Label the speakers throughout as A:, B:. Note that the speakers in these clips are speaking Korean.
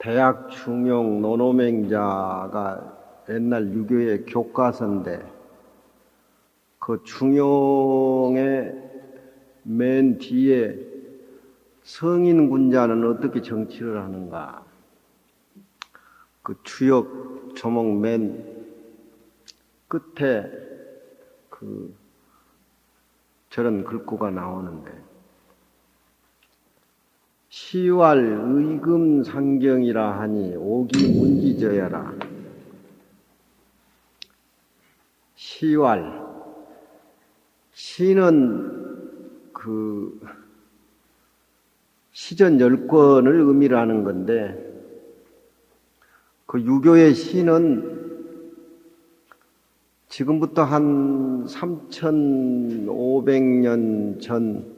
A: 대학 중용 노노맹자가 옛날 유교의 교과서인데 그 중용의 맨 뒤에 성인 군자는 어떻게 정치를 하는가, 그 주역 조목 맨 끝에 저런 글귀가 나오는데, 시왈 의금상경이라 하니 오기문지저야라. 시왈, 시는 시전 10권을 의미를 하는 건데, 그 유교의 시는 지금부터 한 3,500년 전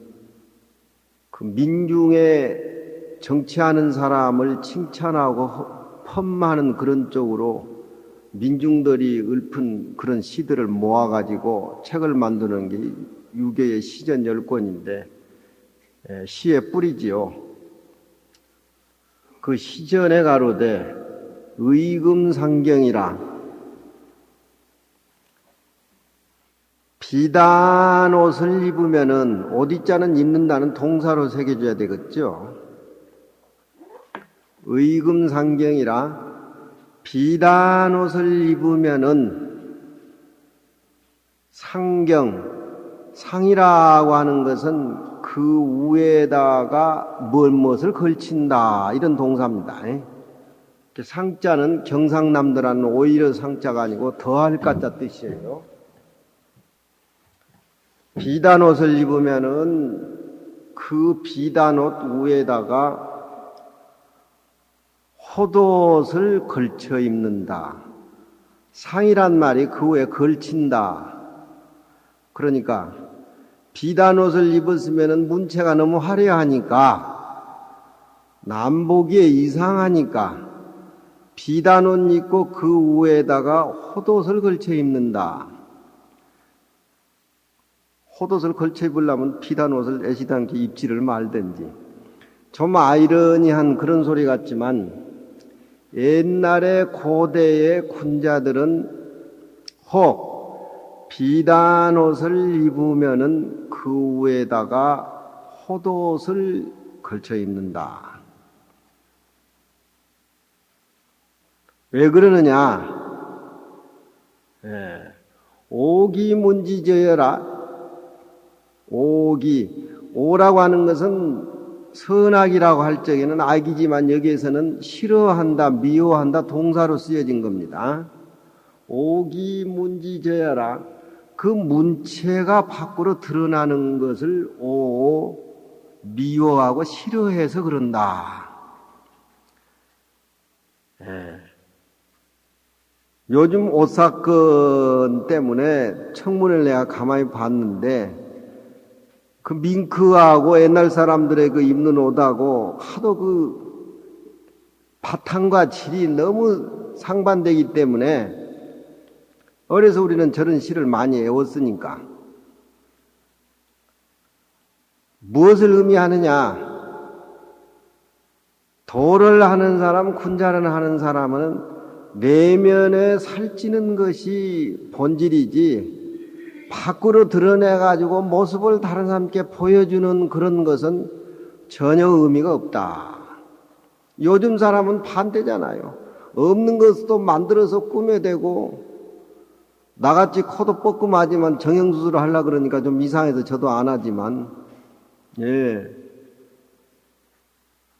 A: 그 민중에 정치하는 사람을 칭찬하고 펌하는 그런 쪽으로 민중들이 읊은 그런 시들을 모아가지고 책을 만드는 게 유교의 시전 10권인데 시의 뿌리지요. 그 시전에 가로되 의금상경이라, 비단 옷을 입으면은 옷자는 입는다는 동사로 새겨줘야 되겠죠. 의금상경이라, 비단 옷을 입으면은 상경, 상이라고 하는 것은 그 위에다가 무엇을 걸친다, 이런 동사입니다. 상자는 경상남도라는 오히려 상자가 아니고 더할 가자 뜻이에요. 비단옷을 입으면은 그 비단옷 위에다가 헛옷을 걸쳐 입는다. 상이란 말이 그 위에 걸친다. 그러니까 비단옷을 입었으면은 문체가 너무 화려하니까, 남보기에 이상하니까 비단옷 입고 그 위에다가 헛옷을 걸쳐 입는다. 헛옷을 걸쳐 입으려면 비단옷을 애시당초 입지를 말든지. 좀 아이러니한 그런 소리 같지만, 옛날에 고대의 군자들은 혹 비단옷을 입으면은 그 위에다가 헛옷을 걸쳐 입는다. 왜 그러느냐? 오기문지저여라. 오라고 하는 것은 선악이라고 할 적에는 악이지만 여기에서는 싫어한다, 미워한다 동사로 쓰여진 겁니다. 오기문지저야라. 그 문체가 밖으로 드러나는 것을 미워하고 싫어해서 그런다. 요즘 옷 사건 때문에 청문회를 내가 가만히 봤는데, 그 밍크하고 옛날 사람들의 그 입는 옷하고 하도 그 바탕과 질이 너무 상반되기 때문에, 어려서 우리는 저런 시를 많이 외웠으니까. 무엇을 의미하느냐? 도를 하는 사람, 군자를 하는 사람은 내면에 살찌는 것이 본질이지, 밖으로 드러내가지고 모습을 다른 사람께 보여주는 그런 것은 전혀 의미가 없다. 요즘 사람은 반대잖아요. 없는 것도 만들어서 꾸며대고, 나같이 코도 뻐끔하지만 정형수술을 하려고 그러니까 좀 이상해서 저도 안 하지만,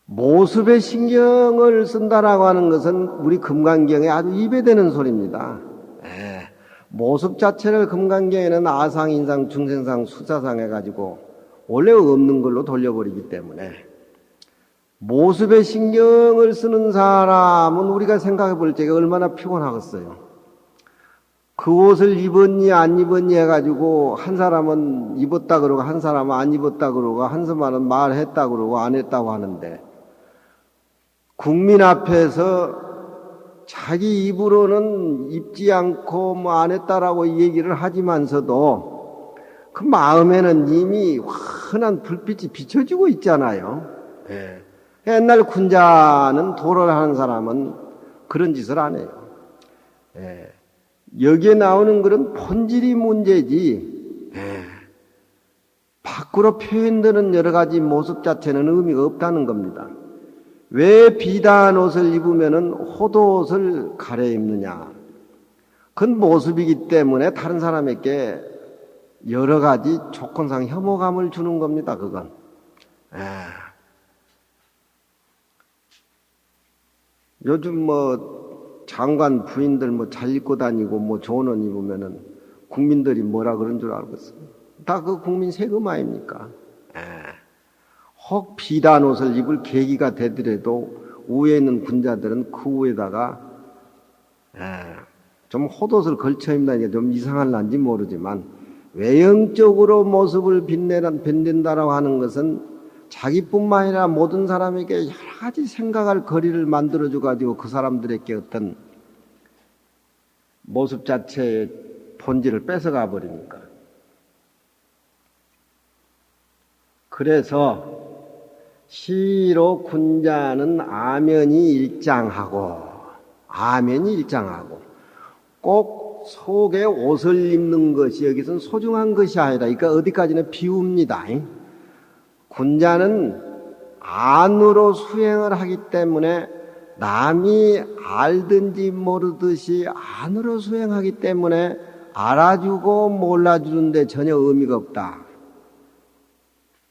A: 모습에 신경을 쓴다라고 하는 것은 우리 금강경에 아주 입에 대는 소리입니다. 모습 자체를 금강경에는 아상, 인상, 중생상, 수사상 해가지고 원래 없는 걸로 돌려버리기 때문에, 모습에 신경을 쓰는 사람은 우리가 생각해 볼 적에 얼마나 피곤하겠어요. 그 옷을 입었니 안 입었니 해가지고 한 사람은 입었다 그러고 한 사람은 안 입었다 그러고 한 사람은 말했다 그러고 안 했다고 하는데, 국민 앞에서 자기 입으로는 입지 않고 안 했다라고 얘기를 하지만서도 그 마음에는 이미 환한 불빛이 비춰지고 있잖아요. 옛날 군자는 도를 하는 사람은 그런 짓을 안 해요. 예. 여기에 나오는 그런 본질이 문제지, 밖으로 표현되는 여러 가지 모습 자체는 의미가 없다는 겁니다. 왜 비단 옷을 입으면은 호도옷을 가려입느냐? 그건 모습이기 때문에 다른 사람에게 여러 가지 조건상 혐오감을 주는 겁니다, 그건. 요즘 뭐 장관 부인들 뭐 잘 입고 다니고 뭐 좋은 옷 입으면은 국민들이 뭐라 그런 줄 알겠어요. 다 그 국민 세금 아닙니까? 혹 비단 옷을 입을 계기가 되더라도 위에 있는 군자들은 그 위에다가 좀 호옷을 걸쳐 입다니까 좀 이상할란지 모르지만 외형적으로 모습을 빛낸다라고 하는 것은 자기뿐만 아니라 모든 사람에게 여러 가지 생각할 거리를 만들어줘 가지고 그 사람들에게 어떤 모습 자체의 본질을 뺏어가 버리니까. 그래서 시로 군자는 아면이 일장하고 꼭 속에 옷을 입는 것이 여기서는 소중한 것이 아니라 그러니까 어디까지는 비웁니다. 군자는 안으로 수행을 하기 때문에 남이 알든지 모르듯이 안으로 수행하기 때문에 알아주고 몰라주는데 전혀 의미가 없다.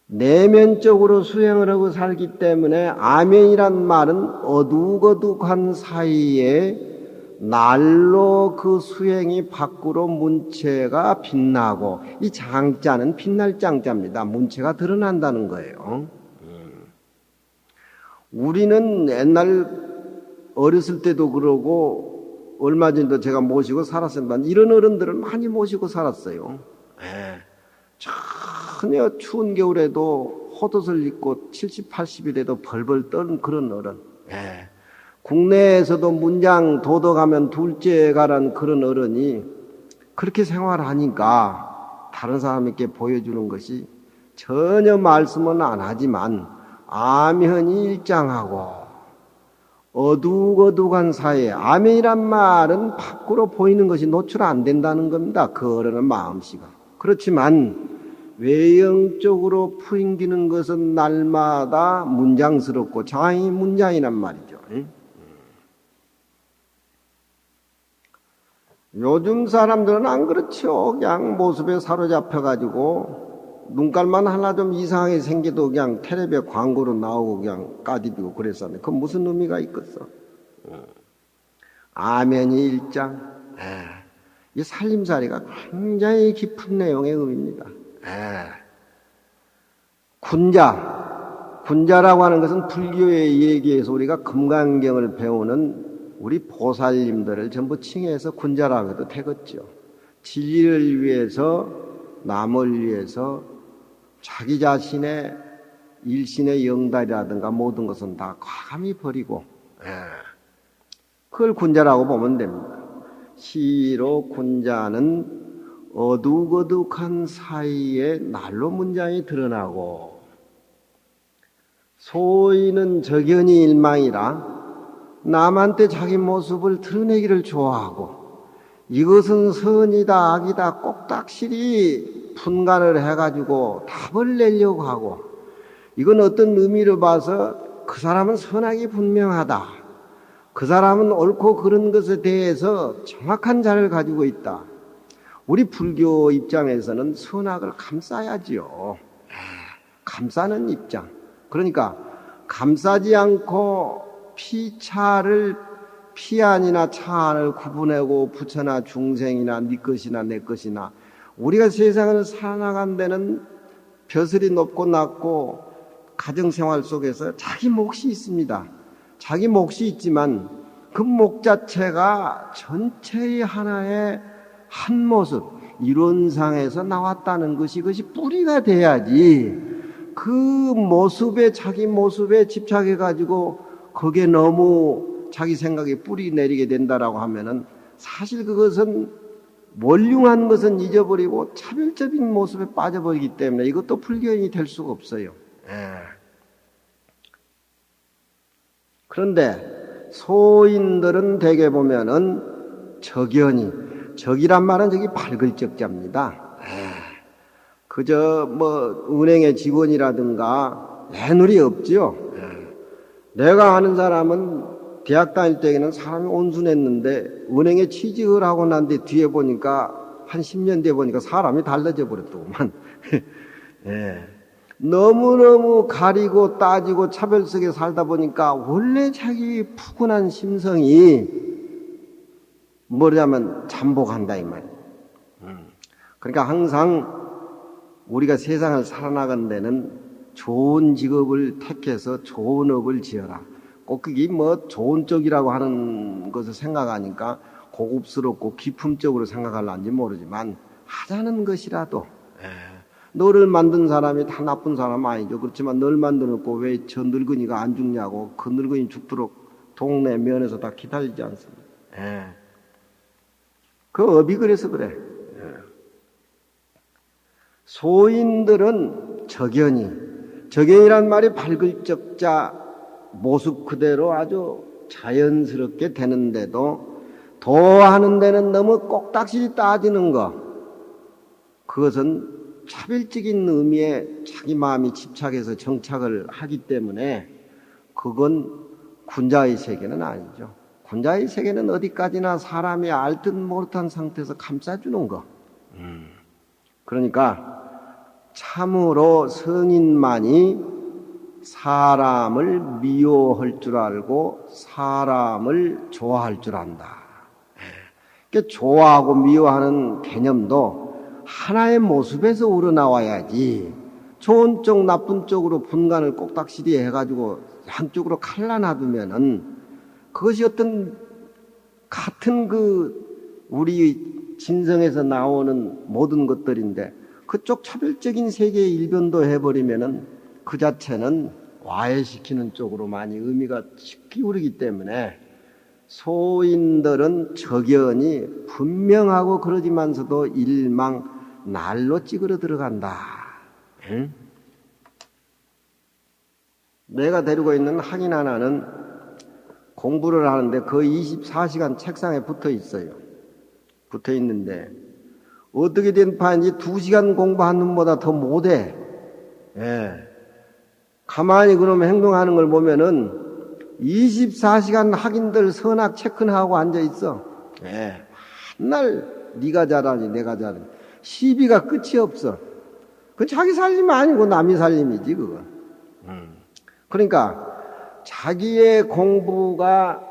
A: 내면적으로 수행을 하고 살기 때문에 아멘이란 말은 어둑어둑한 사이에 날로 그 수행이 밖으로 문체가 빛나고 이 장자는 빛날 장자입니다. 문체가 드러난다는 거예요. 우리는 옛날 어렸을 때도 그러고 얼마 전에도 제가 모시고 살았습니다. 이런 어른들을 많이 모시고 살았어요. 전혀 추운 겨울에도 헛옷을 입고 70, 80일에도 벌벌 떠는 그런 어른. 국내에서도 문장 도덕하면 둘째 가란 그런 어른이 그렇게 생활하니까 다른 사람에게 보여주는 것이 전혀 말씀은 안 하지만 아면이 일장하고 어둑어둑한 사이에 아멘이란 말은 밖으로 보이는 것이 노출 안 된다는 겁니다. 그 어른의 마음씨가. 그렇지만 외형적으로 풍기는 것은 날마다 문장스럽고 장이 문장이란 말이죠. 요즘 사람들은 안 그렇죠. 그냥 모습에 사로잡혀가지고 눈깔만 하나 좀 이상하게 생겨도 그냥 텔레비에 광고로 나오고 그냥 까디비고 그랬었는데 그건 무슨 의미가 있겠어? 아멘이 일장. 이 살림살이가 굉장히 깊은 내용의 의미입니다. 군자라고 하는 것은 불교의 얘기에서 우리가 금강경을 배우는 우리 보살님들을 전부 칭해서 군자라고 해도 되겠죠. 진리를 위해서, 남을 위해서 자기 자신의 일신의 영달이라든가 모든 것은 다 과감히 버리고 그걸 군자라고 보면 됩니다. 시로 군자는 어둑어둑한 사이에 날로 문장이 드러나고 소인은 적연이 일망이라 남한테 자기 모습을 드러내기를 좋아하고 이것은 선이다 악이다 꼭딱실히 분간을 해가지고 답을 내려고 하고 이건 어떤 의미로 봐서 그 사람은 선악이 분명하다. 그 사람은 옳고 그른 것에 대해서 정확한 자를 가지고 있다. 우리 불교 입장에서는 선악을 감싸야지요. 감싸는 입장. 그러니까 감싸지 않고 피안이나 차안을 구분하고 부처나 중생이나 네 것이나 내 것이나 우리가 세상을 살아나간 데는 벼슬이 높고 낮고 가정생활 속에서 자기 몫이 있습니다. 자기 몫이 있지만 그 몫 자체가 전체의 하나의 한 모습, 이론상에서 나왔다는 것이 그것이 뿌리가 돼야지 그 모습에 자기 모습에 집착해가지고 거기에 너무 자기 생각에 뿌리 내리게 된다라고 하면은 사실 그것은 원흉한 것은 잊어버리고 차별적인 모습에 빠져버리기 때문에 이것도 불교인이 될 수가 없어요. 그런데 소인들은 대개 보면은 적연히, 적이란 말은 저기 밝을 적자입니다. 그저 뭐 은행의 직원이라든가 애누리 없지요. 내가 아는 사람은 대학 다닐 때에는 사람이 온순했는데 은행에 취직을 하고 난 뒤 뒤에 보니까 한 10년 뒤에 보니까 사람이 달라져 버렸더구만. 예. 너무너무 가리고 따지고 차별 속에 살다 보니까 원래 자기 푸근한 심성이 뭐냐면 잠복한다 이 말이에요. 그러니까 항상 우리가 세상을 살아나간 데는 좋은 직업을 택해서 좋은 업을 지어라. 꼭 그게 뭐 좋은 쪽이라고 하는 것을 생각하니까 고급스럽고 기품적으로 생각할런지 모르지만 하자는 것이라도 너를 만든 사람이 다 나쁜 사람 아니죠. 그렇지만 널 만들었고 왜 저 늙은이가 안 죽냐고 그 늙은이 죽도록 동네 면에서 다 기다리지 않습니다. 그 업이 그래서 그래. 소인들은 적연이란 말이 밝을 적자 모습 그대로 아주 자연스럽게 되는데도 도하는 데는 너무 꼭딱지 따지는 것, 그것은 차별적인 의미에 자기 마음이 집착해서 정착을 하기 때문에 그건 군자의 세계는 아니죠. 군자의 세계는 어디까지나 사람이 알듯 모르듯한 상태에서 감싸주는 거. 그러니까 참으로 성인만이 사람을 미워할 줄 알고 사람을 좋아할 줄 안다. 그러니까 좋아하고 미워하는 개념도 하나의 모습에서 우러나와야지 좋은 쪽 나쁜 쪽으로 분간을 꼭딱시리 해가지고 한쪽으로 갈라놔두면은 그것이 어떤 같은 그 우리 진성에서 나오는 모든 것들인데 그쪽 차별적인 세계의 일변도 해버리면은 그 자체는 와해시키는 쪽으로 많이 의미가 기울이기 때문에 소인들은 적연히 분명하고 그러지만서도 일망 날로 찌그러 들어간다. 응? 내가 데리고 있는 학인 하나는 공부를 하는데 거의 24시간 책상에 붙어 있어요. 붙어 있는데 어떻게 된 파인지 2시간 공부한 놈보다 더 못해. 가만히 그러면 행동하는 걸 보면은 24시간 학인들 선악 체크하고 앉아 있어. 맨날 네가 잘하니 내가 잘하니 시비가 끝이 없어. 그건 자기 살림이 아니고 남이 살림이지 그건. 그러니까 자기의 공부가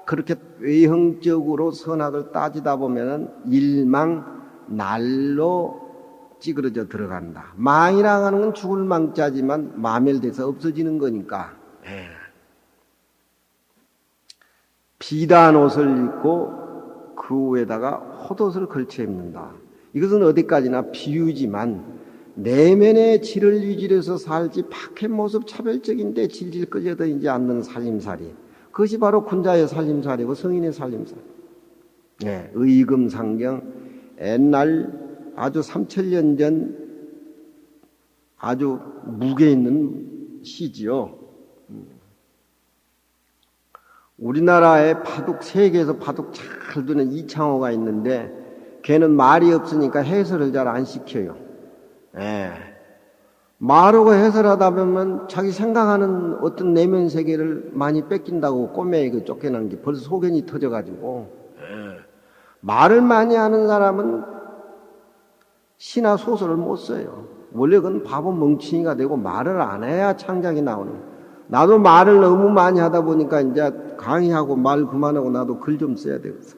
A: 그렇게 외형적으로 선악을 따지다 보면은 일망 날로 찌그러져 들어간다. 망이라고 하는 건 죽을 망자지만 마멸돼서 없어지는 거니까. 비단 옷을 입고 그 위에다가 헛옷을 걸쳐 입는다. 이것은 어디까지나 비유지만 내면의 질을 유지해서 살지 밖의 모습 차별적인데 질질 끌려다니지 않는 살림살이. 그것이 바로 군자의 살림살이고 성인의 살림살이. 의금상경 옛날 아주 3000년 전 아주 무게 있는 시지요. 우리나라에 바둑, 세계에서 바둑 잘 두는 이창호가 있는데 걔는 말이 없으니까 해설을 잘 안 시켜요. 말하고 해설하다 보면 자기 생각하는 어떤 내면 세계를 많이 뺏긴다고 꼬매에 그 쫓겨난 게 벌써 소견이 터져가지고 말을 많이 하는 사람은 시나 소설을 못 써요. 원래 그건 바보 멍청이가 되고 말을 안 해야 창작이 나오는. 나도 말을 너무 많이 하다 보니까 이제 강의하고 말 그만하고 나도 글 좀 써야 되겠어.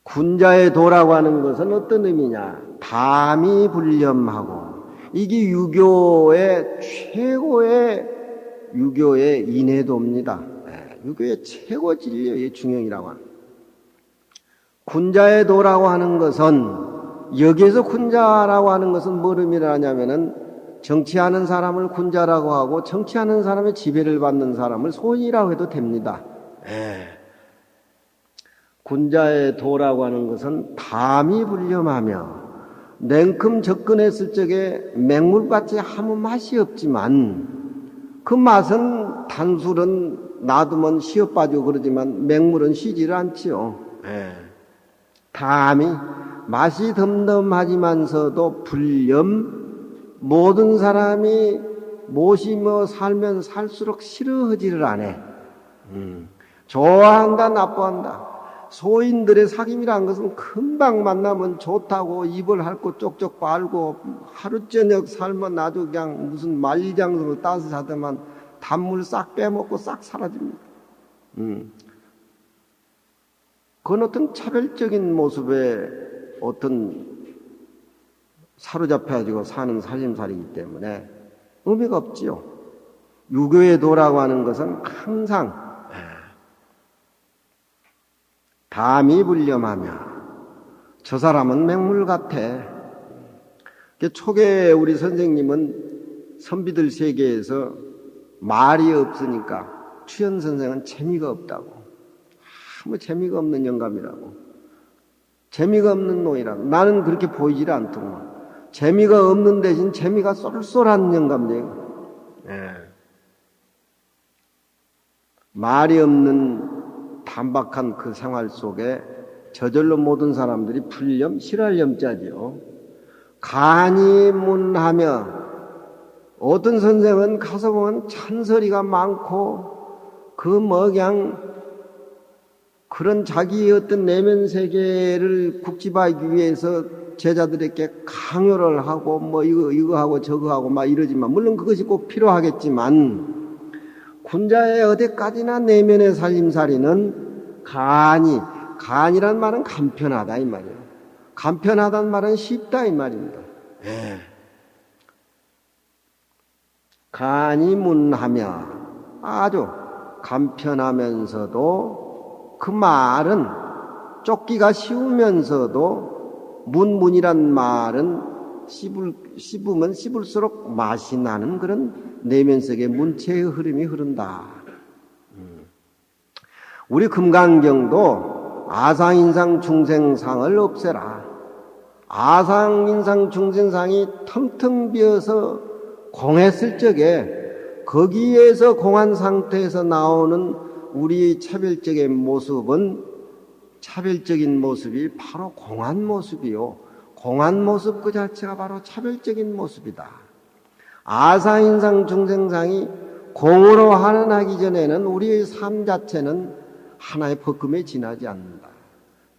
A: 군자의 도라고 하는 것은 어떤 의미냐? 담이 불념하고 이게 유교의 최고의 유교의 인해도입니다. 유교의 최고 진리의 중형이라고 하는. 군자의 도라고 하는 것은 여기에서 군자라고 하는 것은 뭘 의미하냐면은 정치하는 사람을 군자라고 하고 정치하는 사람의 지배를 받는 사람을 소인이라고 해도 됩니다. 군자의 도라고 하는 것은 담이 불념하며 냉큼 접근했을 적에 맹물같이 아무 맛이 없지만 그 맛은 단술은 놔두면 시어 빠지고 그러지만 맹물은 쉬지를 않지요. 담이 맛이 덤덤하지만서도 불렴, 모든 사람이 모시며 살면 살수록 싫어하지를 않아. 좋아한다, 나빠한다. 소인들의 사귐이란 것은 금방 만나면 좋다고 입을 핥고 쪽쪽 빨고 하루 저녁 살면 아주 그냥 무슨 만리장성을 따서 자더만 단물 싹 빼먹고 싹 사라집니다. 그건 어떤 차별적인 모습의 어떤 사로잡혀가지고 사는 살림살이기 때문에 의미가 없지요. 유교의 도라고 하는 것은 항상 담이 불렴하며 저 사람은 맹물 같아. 초기에 우리 선생님은 선비들 세계에서 말이 없으니까 추현 선생은 재미가 없다고. 아무 재미가 없는 영감이라고. 재미가 없는 놈이라고. 나는 그렇게 보이질 않더만. 재미가 없는 대신 재미가 쏠쏠한 영감이에요. 말이 없는 단박한 그 생활 속에 저절로 모든 사람들이 불렴, 싫어할 염자지요. 간이 문하며 어떤 선생은 가서 보면 찬소리가 많고 그 뭐 그냥 그런 자기의 어떤 내면 세계를 국집하기 위해서 제자들에게 강요를 하고 뭐 이거 하고 저거 하고 막 이러지만 물론 그것이 꼭 필요하겠지만 군자의 어디까지나 내면의 살림살이는 간이란 말은 간편하다 이 말이에요. 간편하다는 말은 쉽다 이 말입니다. 간이 문하며 아주 간편하면서도 그 말은 쫓기가 쉬우면서도 문이란 말은 씹으면 씹을수록 맛이 나는 그런 내면 속에 문체의 흐름이 흐른다. 우리 금강경도 아상인상 중생상을 없애라. 아상인상 중생상이 텅텅 비어서 공했을 적에 거기에서 공한 상태에서 나오는 우리 차별적인 모습은 차별적인 모습이 바로 공한 모습이요. 공한 모습 그 자체가 바로 차별적인 모습이다. 아상인상 중생상이 공으로 환원하기 전에는 우리의 삶 자체는 하나의 벗금에 지나지 않는다.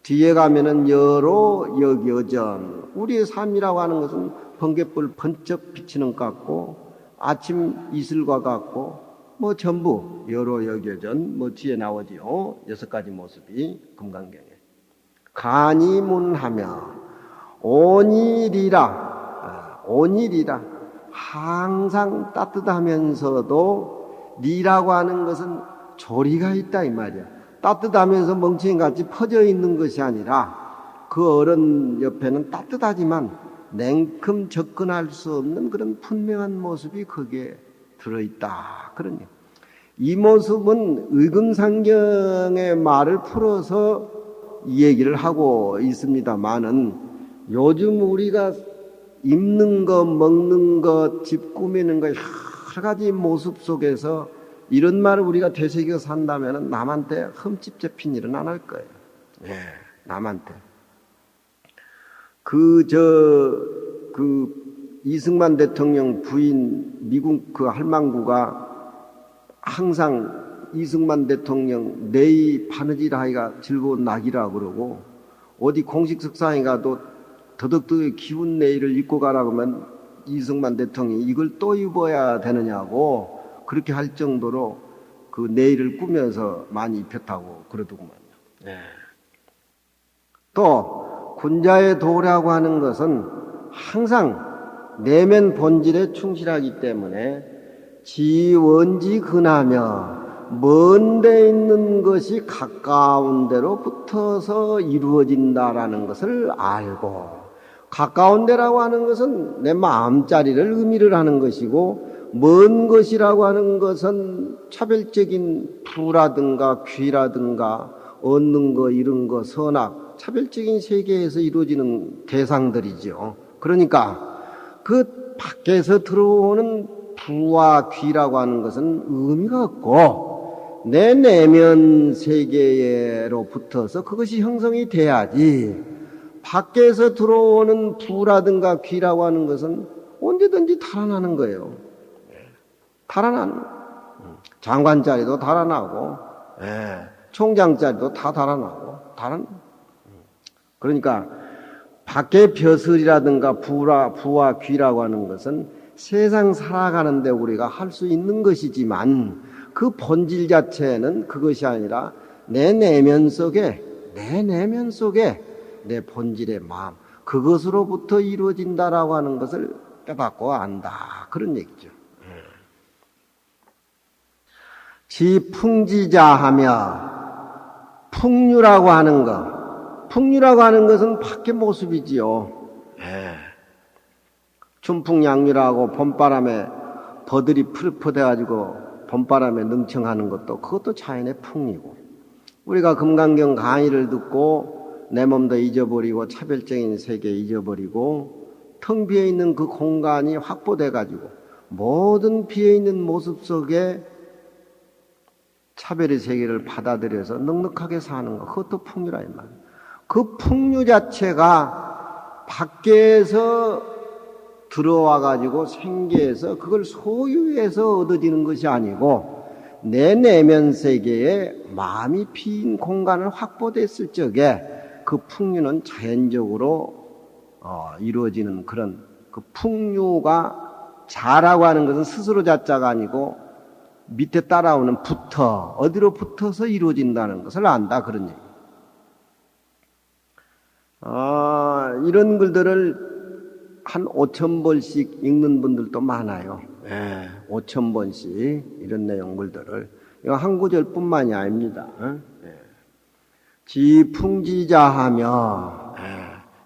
A: 뒤에 가면은 여로 역여전. 우리의 삶이라고 하는 것은 번갯불 번쩍 비치는 것 같고 아침 이슬과 같고 뭐 전부 여로 역여전 뭐 뒤에 나오지요. 6가지 모습이 금강경에. 간이 문하며 온일이라 항상 따뜻하면서도 리라고 하는 것은 조리가 있다 이 말이야. 따뜻하면서 멍청이같이 퍼져 있는 것이 아니라 그 어른 옆에는 따뜻하지만 냉큼 접근할 수 없는 그런 분명한 모습이 거기에 들어있다. 그러니 이 모습은 의금상경의 말을 풀어서 이 얘기를 하고 있습니다만은 요즘 우리가 입는 것, 먹는 것, 집 꾸미는 것 여러 가지 모습 속에서 이런 말을 우리가 되새겨 산다면 남한테 흠집 잡힌 일은 안 할 거예요. 남한테. 이승만 대통령 부인 미국 그 할망구가 항상 이승만 대통령 내이 바느질 하기가 즐거운 낙이라 그러고 어디 공식 석상에 가도 더덕더덕 기운 내일을 입고 가라고 하면 이승만 대통령이 이걸 또 입어야 되느냐고 그렇게 할 정도로 그 내일을 꾸며서 많이 입혔다고 그러더구만요. 또 군자의 도라고 하는 것은 항상 내면 본질에 충실하기 때문에 지원지 근하며 먼 데 있는 것이 가까운 데로 붙어서 이루어진다라는 것을 알고 가까운 데라고 하는 것은 내 마음자리를 의미를 하는 것이고 먼 것이라고 하는 것은 차별적인 부라든가 귀라든가 얻는 거 이런 거 선악 차별적인 세계에서 이루어지는 대상들이죠. 그러니까 그 밖에서 들어오는 부와 귀라고 하는 것은 의미가 없고 내 내면 세계로 붙어서 그것이 형성이 돼야지, 밖에서 들어오는 부라든가 귀라고 하는 것은 언제든지 달아나는 거예요. 달아나는 거예요. 장관 자리도 달아나고, 총장 자리도 다 달아나고, 그러니까 밖의 벼슬이라든가 부와 귀라고 하는 것은 세상 살아가는데 우리가 할 수 있는 것이지만 그 본질 자체는 그것이 아니라 내 내면 속에 내 본질의 마음, 그것으로부터 이루어진다라고 하는 것을 깨닫고 안다, 그런 얘기죠. 지풍지자하며, 풍류라고 하는 것, 풍류라고 하는 것은 밖의 모습이지요. 춘풍양류라고 봄바람에 버들이 푸릇푸릇해가지고 봄바람에 능청하는 것도, 그것도 자연의 풍이고, 우리가 금강경 강의를 듣고 내 몸도 잊어버리고 차별적인 세계 잊어버리고 텅 비어있는 그 공간이 확보돼가지고 모든 비어있는 모습 속에 차별의 세계를 받아들여서 넉넉하게 사는 것, 그것도 풍류라 이 말이에요. 그 풍류 자체가 밖에서 들어와가지고 생계해서 그걸 소유해서 얻어지는 것이 아니고 내 내면 세계에 마음이 빈 공간을 확보됐을 적에 그 풍류는 자연적으로 이루어지는 그런, 그 풍류가 자라고 하는 것은 스스로 자자가 아니고 밑에 따라오는 어디로 붙어서 이루어진다는 것을 안다, 그런 얘기. 이런 글들을 한 5,000번씩 읽는 분들도 많아요. 5,000번씩 이런 내용 글들을. 이거 한 구절뿐만이 아닙니다. 지풍지자하며,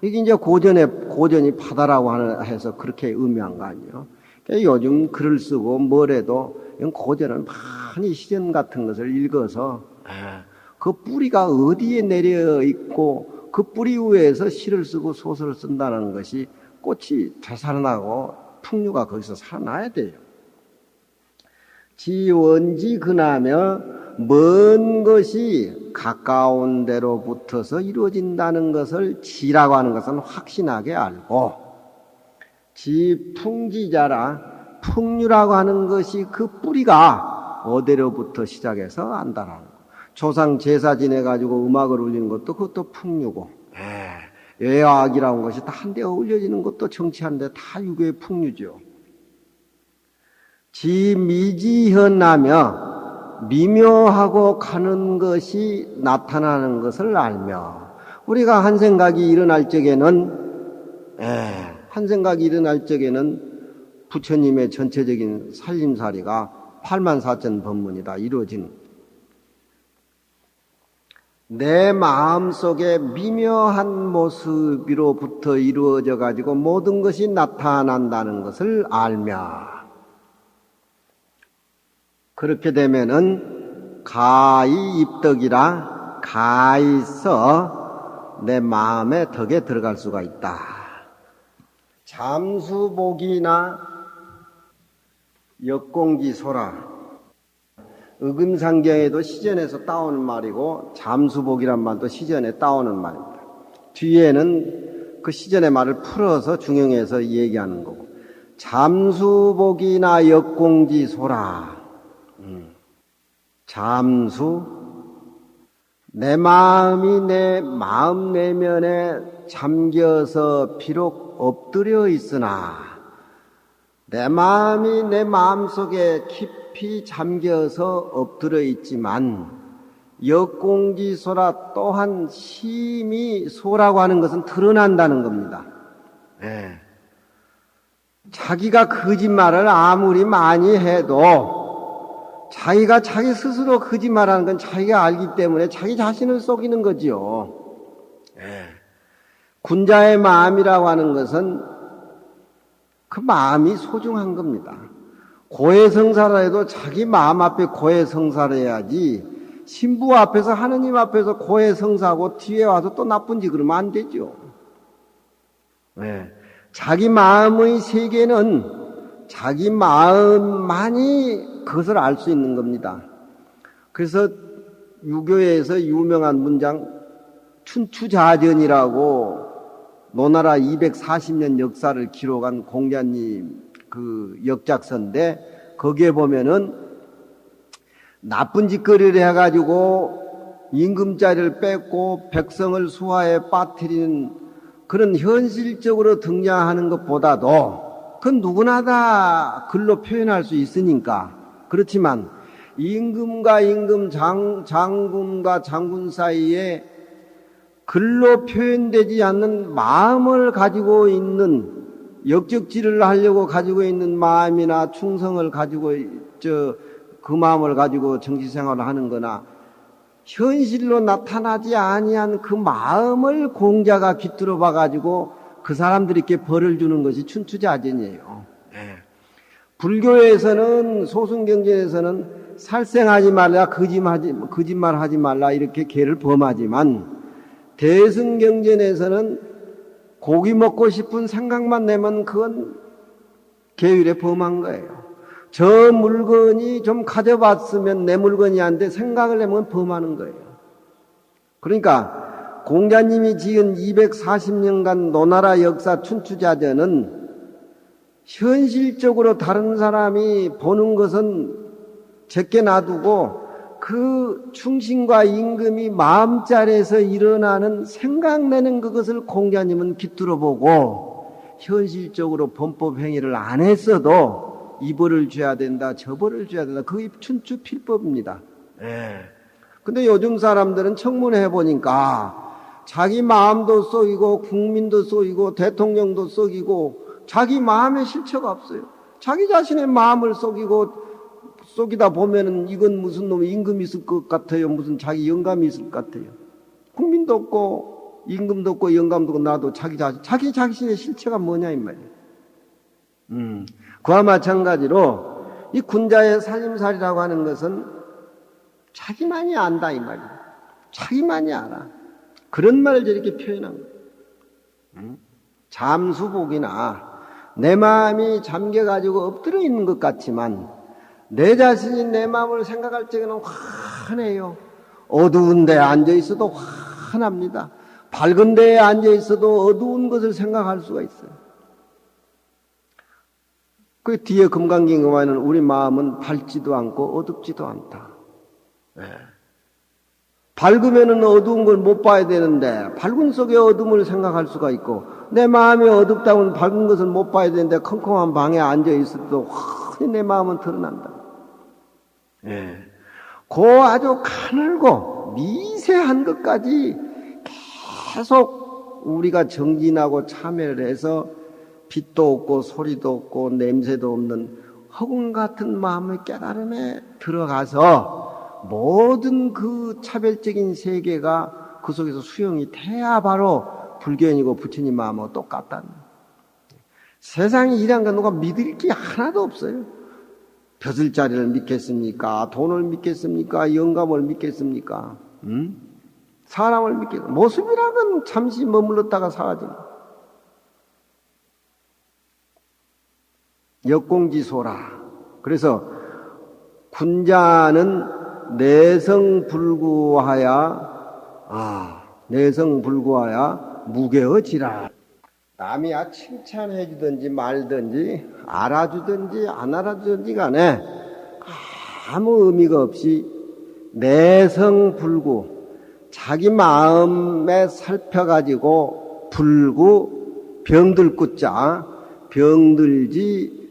A: 이게 이제 고전이 바다라고 해서 그렇게 의미한 거 아니에요. 요즘 글을 쓰고 뭐래도 고전은 많이 시전 같은 것을 읽어서 그 뿌리가 어디에 내려 있고 그 뿌리 위에서 시를 쓰고 소설을 쓴다는 것이 꽃이 되살아나고 풍류가 거기서 살아나야 돼요. 지원지 근하며, 먼 것이 가까운 데로 붙어서 이루어진다는 것을 지라고 하는 것은 확신하게 알고, 지풍지자라, 풍류라고 하는 것이 그 뿌리가 어디로부터 시작해서 안다라는 거. 조상 제사 지내가지고 음악을 울리는 것도 그것도 풍류고, 외악이라는 것이 다 한데 어울려지는 것도 정치하는데 다 유교의 풍류죠. 지미지현하며, 미묘하고 가는 것이 나타나는 것을 알며, 우리가 한 생각이 일어날 적에는 부처님의 전체적인 살림살이가 84,000법문이다 이루어지는, 내 마음속에 미묘한 모습으로부터 이루어져 가지고 모든 것이 나타난다는 것을 알며, 그렇게 되면은 가히 입덕이라, 가히서 내 마음의 덕에 들어갈 수가 있다. 잠수복이나 역공지소라, 의금상경에도 시전에서 따오는 말이고 잠수복이란 말도 시전에 따오는 말입니다. 뒤에는 그 시전의 말을 풀어서 중용해서 얘기하는 거고, 잠수복이나 역공지소라, 잠수, 내 마음이 내 마음 내면에 잠겨서 비록 엎드려 있으나, 내 마음이 내 마음속에 깊이 잠겨서 엎드려 있지만, 역공지소라, 또한 심히 소라고 하는 것은 드러난다는 겁니다. 자기가 거짓말을 아무리 많이 해도 자기가 자기 스스로 거짓말하는 건 자기가 알기 때문에 자기 자신을 속이는 거지요. 군자의 마음이라고 하는 것은 그 마음이 소중한 겁니다. 고해성사를 해도 자기 마음 앞에 고해성사를 해야지, 신부 앞에서, 하느님 앞에서 고해성사하고 뒤에 와서 또 나쁜 짓 그러면 안 되죠. 자기 마음의 세계는 자기 마음만이 그것을 알 수 있는 겁니다. 그래서 유교에서 유명한 문장 춘추자전이라고 노나라 240년 역사를 기록한 공자님 그 역작서인데 거기에 보면은 나쁜 짓거리를 해가지고 임금자리를 뺏고 백성을 수하에 빠뜨리는 그런 현실적으로 등장하는 것보다도 그건 누구나 다 글로 표현할 수 있으니까. 그렇지만 임금과 임금, 장군과 장군 사이에 글로 표현되지 않는 마음을 가지고 있는 역적질을 하려고 가지고 있는 마음이나 충성을 가지고 그 마음을 가지고 정치 생활을 하는 거나 현실로 나타나지 아니한 그 마음을 공자가 깃들어 봐 가지고 그 사람들에게 벌을 주는 것이 춘추자전이에요. 네. 불교에서는 소승경전에서는 살생하지 말라, 거짓말하지 말라 이렇게 계를 범하지만 대승경전에서는 고기 먹고 싶은 생각만 내면 그건 계율에 범한 거예요. 저 물건이 좀 가져봤으면 내 물건이 안 돼 생각을 내면 범하는 거예요. 그러니까 공자님이 지은 240년간 노나라 역사 춘추자전은 현실적으로 다른 사람이 보는 것은 제게 놔두고 그 충신과 임금이 마음자리에서 일어나는 생각내는 그것을 공자님은 깃들어 보고 현실적으로 범법 행위를 안 했어도 이 벌을 줘야 된다, 저 벌을 줘야 된다. 그게 춘추 필법입니다. 예. 근데 요즘 사람들은 청문회 해보니까 자기 마음도 썩이고 국민도 썩이고 대통령도 썩이고 자기 마음의 실체가 없어요. 자기 자신의 마음을 썩이다 보면은 이건 무슨 놈의 임금이 있을 것 같아요. 무슨 자기 영감이 있을 것 같아요. 국민도 없고 임금도 없고 영감도 없고 나도 자기 자신의 실체가 뭐냐 이 말이에요. 그와 마찬가지로 이 군자의 살림살이라고 하는 것은 자기만이 안다 이 말이에요. 자기만이 알아. 그런 말을 저렇게 표현한 거예요. 잠수복이나 내 마음이 잠겨가지고 엎드려 있는 것 같지만 내 자신이 내 마음을 생각할 적에는 환해요. 어두운 데에 앉아있어도 환합니다. 밝은 데에 앉아있어도 어두운 것을 생각할 수가 있어요. 그 뒤에 금강경에는 우리 마음은 밝지도 않고 어둡지도 않다. 네. 밝으면은 어두운 걸 못 봐야 되는데 밝은 속에 어둠을 생각할 수가 있고 내 마음이 어둡다면 밝은 것을 못 봐야 되는데 컴컴한 방에 앉아 있어도 환히 내 마음은 드러난다. 예. 그 아주 가늘고 미세한 것까지 계속 우리가 정진하고 참여를 해서 빛도 없고 소리도 없고 냄새도 없는 허공 같은 마음의 깨달음에 들어가서 모든 그 차별적인 세계가 그 속에서 수용이 돼야 바로 불교인이고 부처님 마음하고 똑같다는. 세상에 이란 건 누가 믿을 게 하나도 없어요. 벼슬자리를 믿겠습니까? 돈을 믿겠습니까? 영감을 믿겠습니까? 사람을 믿겠습니까? 모습이라면 잠시 머물렀다가 사라집니다. 역공지소라. 그래서 군자는 내성불구하야 무게어지라. 남이 칭찬해 주든지 말든지 알아주든지 안 알아주든지 간에 아무 의미가 없이 내성불구 자기 마음에 살펴가지고 불구 병들구자 병들지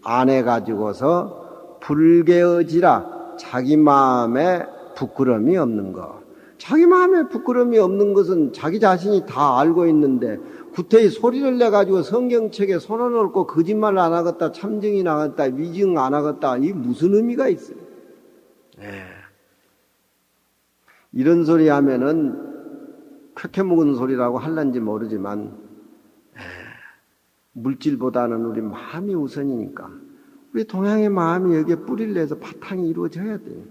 A: 안 해가지고서 불개어지라 자기 마음에 부끄러움이 없는 것. 자기 마음에 부끄러움이 없는 것은 자기 자신이 다 알고 있는데 구태의 소리를 내가지고 성경책에 손을 얹고 거짓말 안 하겠다, 참정이 나갔다, 위증 안 하겠다. 이 무슨 의미가 있어요? 이런 소리 하면은 쾌쾌 묵은 소리라고 할란지 모르지만 물질보다는 우리 마음이 우선이니까 우리 동양의 마음이 여기에 뿌리를 내서 바탕이 이루어져야 돼요.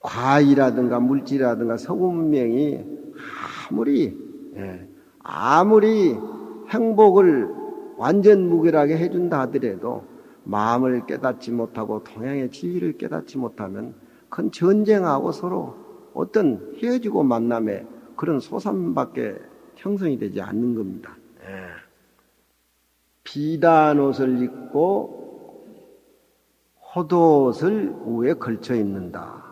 A: 과학이라든가 물질이라든가 서구 문명이 아무리 행복을 완전 무결하게 해준다 하더라도 마음을 깨닫지 못하고 동양의 진리를 깨닫지 못하면 그건 전쟁하고 서로 어떤 헤어지고 만남의 그런 소산밖에 형성이 되지 않는 겁니다. 비단 옷을 입고 호도옷을 위에 걸쳐 입는다.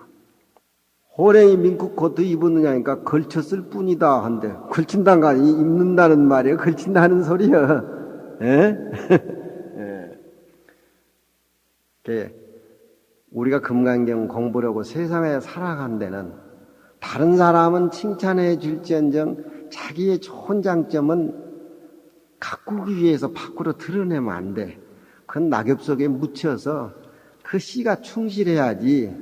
A: 호랭이 민국 코트 입었느냐니까 걸쳤을 뿐이다 한데 걸친다가 입는다는 말이에요. 걸친다는 소리요. 우리가 금강경 공부하고 세상에 살아간 데는 다른 사람은 칭찬해 줄지언정 자기의 좋은 장점은 가꾸기 위해서 밖으로 드러내면 안 돼. 그건 낙엽 속에 묻혀서 그 씨가 충실해야지.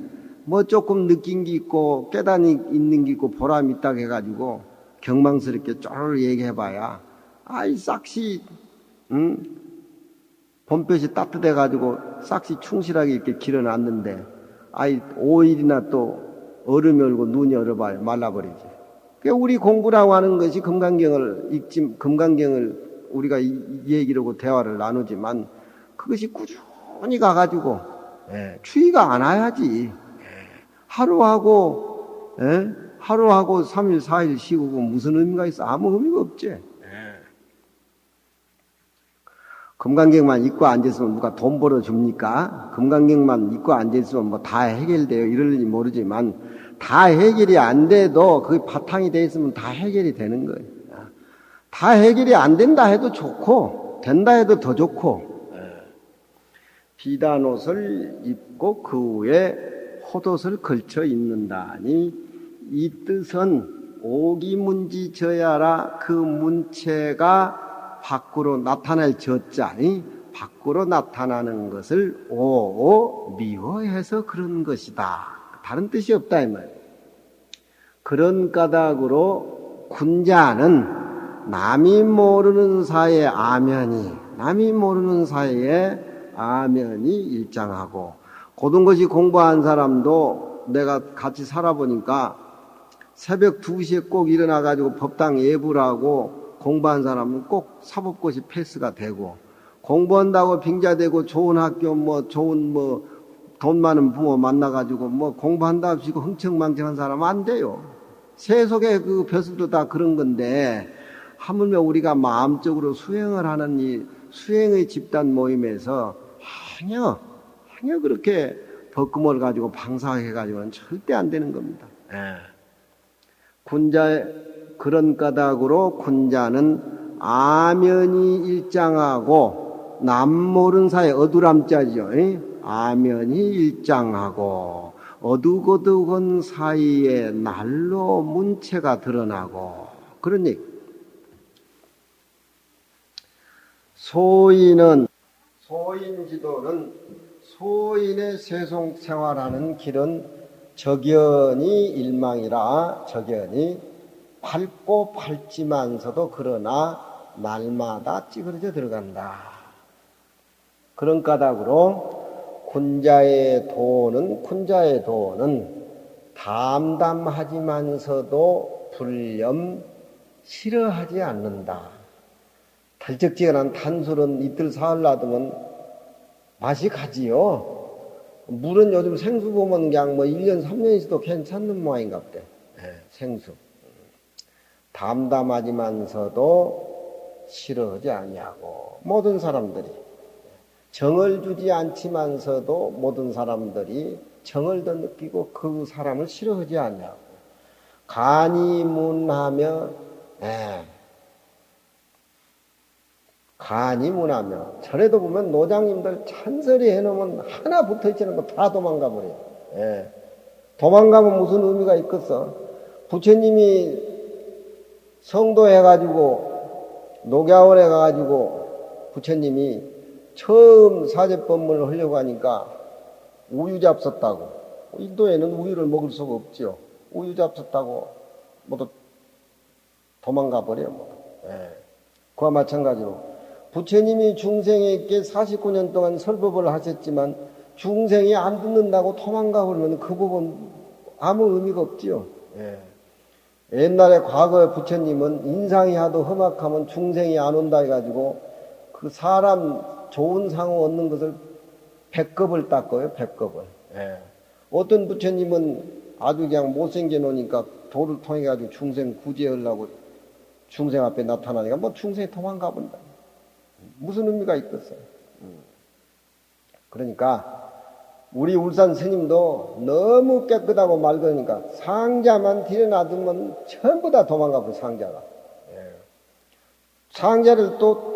A: 뭐 조금 느낀 게 있고 깨달음이 있는 게 있고 보람 있다고 해가지고 경망스럽게 쪼르르 얘기해봐야 아이 싹시 봄볕이 따뜻해가지고 싹시 충실하게 이렇게 길어놨는데 아이 5일이나 또 얼음이 얼고 눈이 얼어봐야 말라버리지. 그러니까 우리 공부라고 하는 것이 금강경을 우리가 이 얘기라고 대화를 나누지만 그것이 꾸준히 가가지고 추위가 안 와야지. 하루하고 3일 4일 쉬고 무슨 의미가 있어? 아무 의미가 없지. 금강경만 입고 앉아있으면 누가 돈 벌어줍니까? 금강경만 입고 앉아있으면 뭐 다 해결돼요. 이럴지 모르지만 다 해결이 안 돼도 그 바탕이 돼 있으면 다 해결이 되는 거예요. 다 해결이 안 된다 해도 좋고 된다 해도 더 좋고 비단 옷을 입고 그 위에 호옷을 걸쳐 입는다니 이 뜻은 오기문지저야라 그 문체가 밖으로 나타날 저자니 밖으로 나타나는 것을 미워해서 그런 것이다. 다른 뜻이 없다 이 말이에요. 그런 까닭으로 군자는 남이 모르는 사이에 남이 모르는 사이에 아면이 일장하고 고든 것이 공부한 사람도 내가 같이 살아보니까 새벽 2시에 꼭 일어나가지고 법당 예불 하고 공부한 사람은 꼭 사법고시 패스가 되고 공부한다고 빙자되고 좋은 학교 좋은 돈 많은 부모 만나가지고 공부한다 하시고 흥청망청한 사람은 안 돼요. 세속의 그 벼슬도 다 그런 건데 하물며 우리가 마음적으로 수행을 하는 이 수행의 집단 모임에서 행여 그렇게 벗금을 가지고 방사해가지고는 절대 안 되는 겁니다. 그런 까닭으로 군자는 아면이 일장하고 남 모르는 사이 어두람자죠. 아면이 일장하고 어둑어둑한 사이에 날로 문체가 드러나고 그런 얘기. 소인지도는 소인의 세속 생활하는 길은 적연이 일망이라 적연이 밝고 밝지만서도 그러나 날마다 찌그러져 들어간다. 그런 까닭으로 군자의 도는 담담하지만서도 불념 싫어하지 않는다. 달적지근한 단술은 이틀 사흘 놔두면 맛이 가지요. 물은 요즘 생수 보면 그냥 1년 3년 있어도 괜찮은 모양인가 보대. 생수. 담담하지만서도 싫어하지 아니하고 모든 사람들이 정을 주지 않지만서도 모든 사람들이 정을 더 느끼고 그 사람을 싫어하지 아니하고 간이문하며 전에도 보면 노장님들 찬설이 해놓으면 하나 붙어있지는 거 다 도망가 버려요. 도망가면 무슨 의미가 있겠어? 부처님이 성도 해가지고 녹야원에 가가지고 부처님이 처음 사제법문을 하려고 하니까 우유 잡섰다고. 인도에는 우유를 먹을 수가 없죠. 우유 잡섰다고 모두 도망가 버려요. 그와 마찬가지로 부처님이 중생에게 49년 동안 설법을 하셨지만 중생이 안 듣는다고 도망가 버리면 그 부분 아무 의미가 없지요. 옛날에 과거에 부처님은 인상이 하도 험악하면 중생이 안 온다 해가지고 그 사람 좋은 상을 얻는 것을 백겁을 닦아요, 백겁을. 예. 어떤 부처님은 아주 그냥 못생겨 놓으니까 도를 통해 가지고 중생 구제하려고 중생 앞에 나타나니까 뭐 중생이 도망가 본다. 무슨 의미가 있겠어요? 그러니까 우리 울산 스님도 너무 깨끗하고 맑으니까 상자만 들여놔두면 전부 다 도망가고 상자가. 예. 상자를 또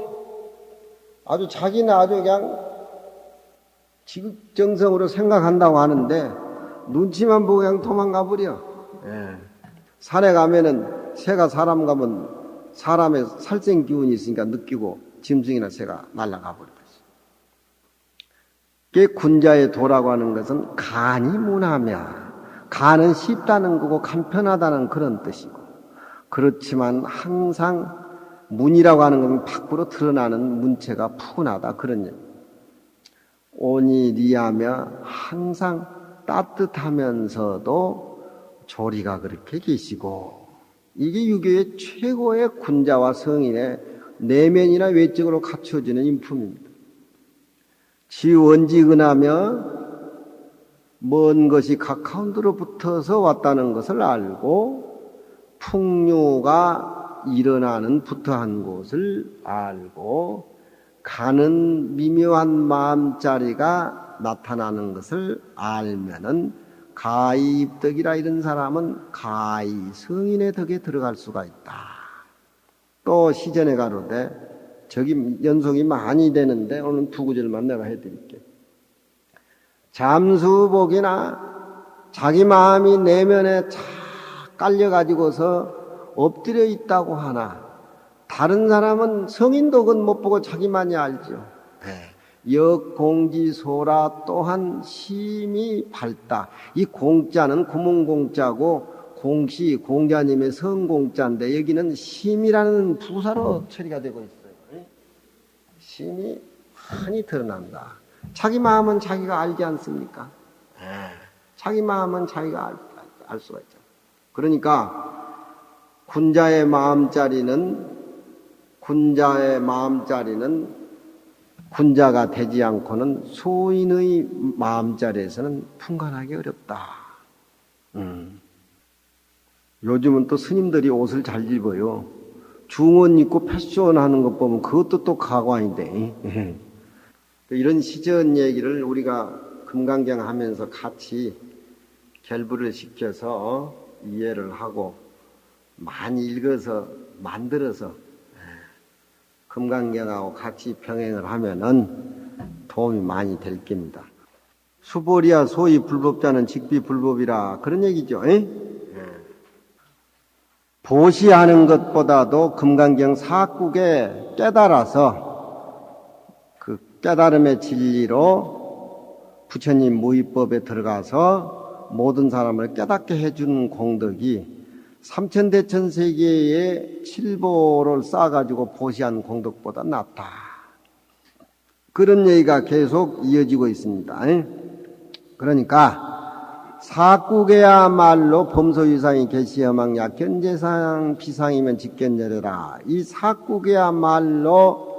A: 아주 자기는 아주 그냥 지극정성으로 생각한다고 하는데 눈치만 보고 그냥 도망가 버려. 예. 산에 가면은 새가 사람 가면 사람의 살생 기운이 있으니까 느끼고 짐승이나 새가 날아가 버리듯이. 군자의 도라고 하는 것은 간이 문하며 간은 쉽다는 거고 간편하다는 그런 뜻이고 그렇지만 항상 문이라고 하는 것은 밖으로 드러나는 문체가 푸근하다 그런 얘기. 온이 리하며 항상 따뜻하면서도 조리가 그렇게 계시고 이게 유교의 최고의 군자와 성인의 내면이나 외적으로 갖춰지는 인품입니다. 지원지근하며 먼 것이 가까운 데로 붙어서 왔다는 것을 알고 풍류가 일어나는 부터한 곳을 알고 가는 미묘한 마음자리가 나타나는 것을 알면은 가입덕이라 이런 사람은 가히 성인의 덕에 들어갈 수가 있다. 또 시전에 가로되 저기 연속이 많이 되는데 오늘 두 구절만 내가 해드릴게요. 잠수복이나 자기 마음이 내면에 착 깔려가지고서 엎드려 있다고 하나 다른 사람은 성인덕은 못 보고 자기만이 알죠. 역공지소라 또한 심이 밝다. 이 공자는 구문공자고 공시 공자님의 성공자인데 여기는 심이라는 부사로 처리가 되고 있어요. 심이 많이 드러난다. 자기 마음은 자기가 알지 않습니까? 자기 마음은 자기가 알 수가 있죠. 그러니까 군자의 마음자리는 군자가 되지 않고는 소인의 마음자리에서는 풍간하기 어렵다. 요즘은 또 스님들이 옷을 잘 입어요. 중원 입고 패션 하는 것 보면 그것도 또 가관인데. 이런 시전 얘기를 우리가 금강경 하면서 같이 결부를 시켜서 이해를 하고 많이 읽어서 만들어서 금강경하고 같이 병행을 하면은 도움이 많이 될 겁니다. 수보리야 소위 불법자는 직비 불법이라 그런 얘기죠. 보시하는 것보다도 금강경 사국에 깨달아서 그 깨달음의 진리로 부처님 무위법에 들어가서 모든 사람을 깨닫게 해주는 공덕이 삼천대천세계의 칠보를 쌓아가지고 보시한 공덕보다 낫다. 그런 얘기가 계속 이어지고 있습니다. 그러니까 사국에야말로 범소유상이 계시여망야 견제상 비상이면 직견열해라. 이 사국에야말로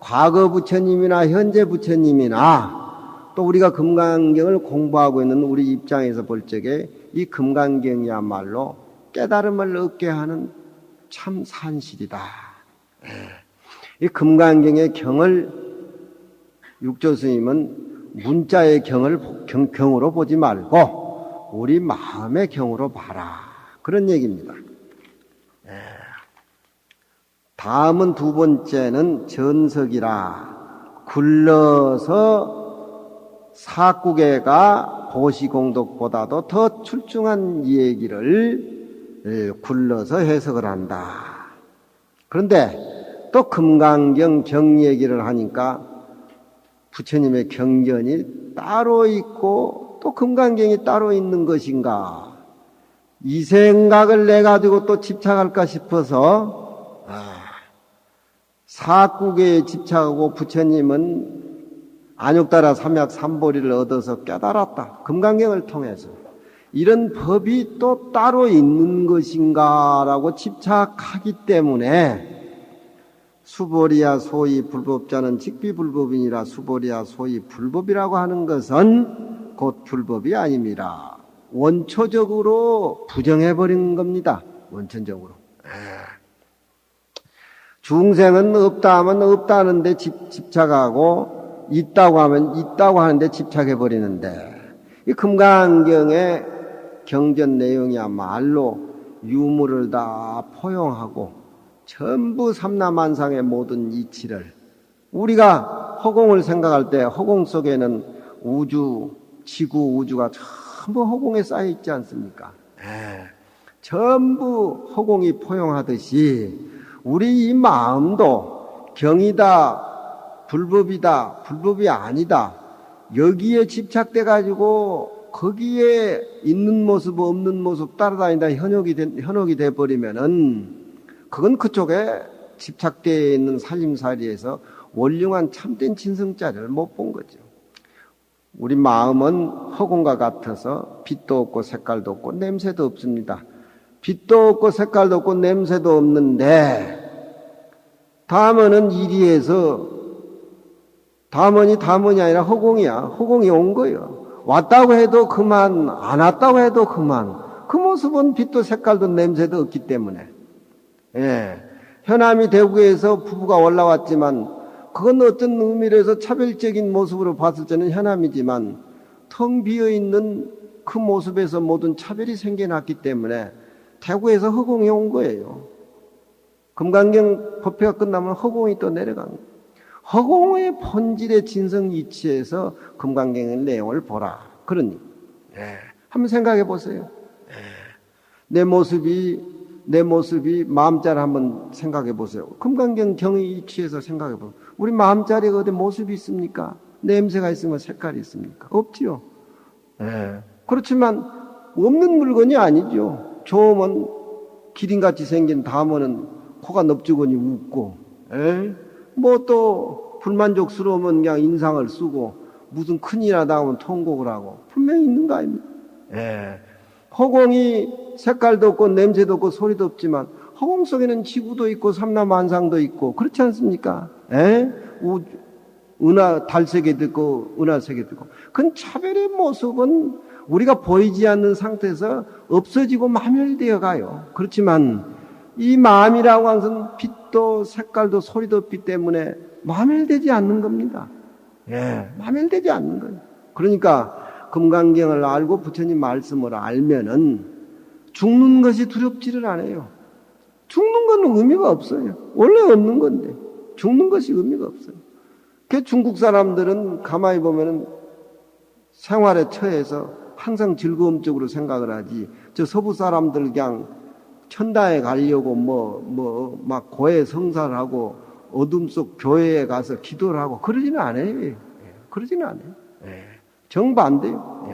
A: 과거 부처님이나 현재 부처님이나 또 우리가 금강경을 공부하고 있는 우리 입장에서 볼 적에 이 금강경이야말로 깨달음을 얻게 하는 참 산실이다. 이 금강경의 경을 육조스님은 문자의 경으로 보지 말고 우리 마음의 경으로 봐라. 그런 얘기입니다. 다음은 두 번째는 전석이라 굴러서 사국에가 보시공덕보다도 더 출중한 얘기를 굴러서 해석을 한다. 그런데 또 금강경 경 얘기를 하니까 부처님의 경전이 따로 있고 또 금강경이 따로 있는 것인가 이 생각을 내가지고 또 집착할까 싶어서 사국에 집착하고 부처님은 안욕따라 삼약 삼보리를 얻어서 깨달았다. 금강경을 통해서 이런 법이 또 따로 있는 것인가라고 집착하기 때문에 수보리야 소위 불법자는 직비불법이니라. 수보리야 소위 불법이라고 하는 것은 곧 불법이 아닙니다. 원초적으로 부정해버린 겁니다. 원천적으로. 중생은 없다 하면 없다는데 집착하고 있다고 하면 있다고 하는데 집착해버리는데, 이 금강경의 경전 내용이야말로 유무를 다 포용하고 전부 삼라만상의 모든 이치를, 우리가 허공을 생각할 때 허공 속에는 우주, 지구, 우주가 전부 허공에 쌓여 있지 않습니까? 전부 허공이 포용하듯이 우리 이 마음도 경이다, 불법이다, 불법이 아니다, 여기에 집착돼 가지고 거기에 있는 모습 없는 모습 따라다니다 현혹이 돼 버리면은 그건 그쪽에 집착되어 있는 살림살이에서 원륭한 참된 진성자를 못 본 거죠. 우리 마음은 허공과 같아서 빛도 없고 색깔도 없고 냄새도 없습니다. 빛도 없고 색깔도 없고 냄새도 없는데, 담원은 이리에서, 담원이 아니라 허공이야. 허공이 온 거예요. 왔다고 해도 그만, 안 왔다고 해도 그만. 그 모습은 빛도 색깔도 냄새도 없기 때문에. 현암이 대구에서 부부가 올라왔지만 그건 어떤 의미에서 차별적인 모습으로 봤을 때는 현암이지만 텅 비어있는 그 모습에서 모든 차별이 생겨났기 때문에 대구에서 허공이 온 거예요. 금강경 법회가 끝나면 허공이 또 내려간 거예요. 허공의 본질의 진성 이치에서 금강경의 내용을 보라. 그러니 한번 생각해 보세요. 내 모습이 마음자리 한번 생각해 보세요. 금강경 경의 이치에서 생각해 보세요. 우리 마음자리가 어디 모습이 있습니까? 냄새가 있으면 색깔이 있습니까? 없지요. 그렇지만 없는 물건이 아니죠. 좋으면 기린같이 생긴 담원은 코가 넙죽으니 웃고, 뭐 또 불만족스러우면 그냥 인상을 쓰고, 무슨 큰일 하다 하면 통곡을 하고, 분명히 있는 거 아닙니까? 허공이 색깔도 없고 냄새도 없고 소리도 없지만 허공 속에는 지구도 있고 삼라만상도 있고 그렇지 않습니까? 달색에도 있고 은하색에도 있고, 그건 차별의 모습은 우리가 보이지 않는 상태에서 없어지고 마멸되어 가요. 그렇지만 이 마음이라고 하는 것은 빛도 색깔도 소리도 없기 때문에 마멸되지 않는 겁니다. 마멸되지 않는 거예요. 그러니까 금강경을 알고 부처님 말씀을 알면은 죽는 것이 두렵지를 않아요. 죽는 건 의미가 없어요. 원래 없는 건데 죽는 것이 의미가 없어요. 그 중국 사람들은 가만히 보면은 생활에 처해서 항상 즐거움적으로 생각을 하지, 저 서부 사람들 그냥 천당에 가려고 막 고해 성사를 하고 어둠 속 교회에 가서 기도를 하고 그러지는 않아요. 그러지는 않아요. 정반대요.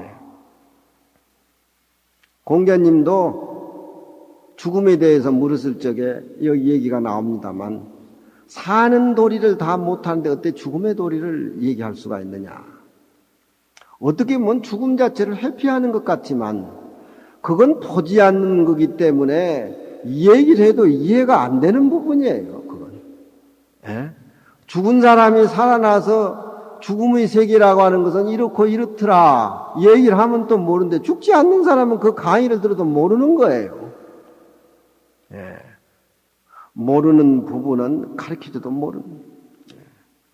A: 공자님도 죽음에 대해서 물었을 적에 여기 얘기가 나옵니다만, 사는 도리를 다 못하는데 어때 죽음의 도리를 얘기할 수가 있느냐. 어떻게 보면 죽음 자체를 회피하는 것 같지만 그건 보지 않는 거기 때문에 이 얘기를 해도 이해가 안 되는 부분이에요. 그건. 죽은 사람이 살아나서 죽음의 세계라고 하는 것은 이렇고 이렇더라 얘기를 하면 또 모르는데, 죽지 않는 사람은 그 강의를 들어도 모르는 거예요. 모르는 부분은 가르치지도 모르는 거예요.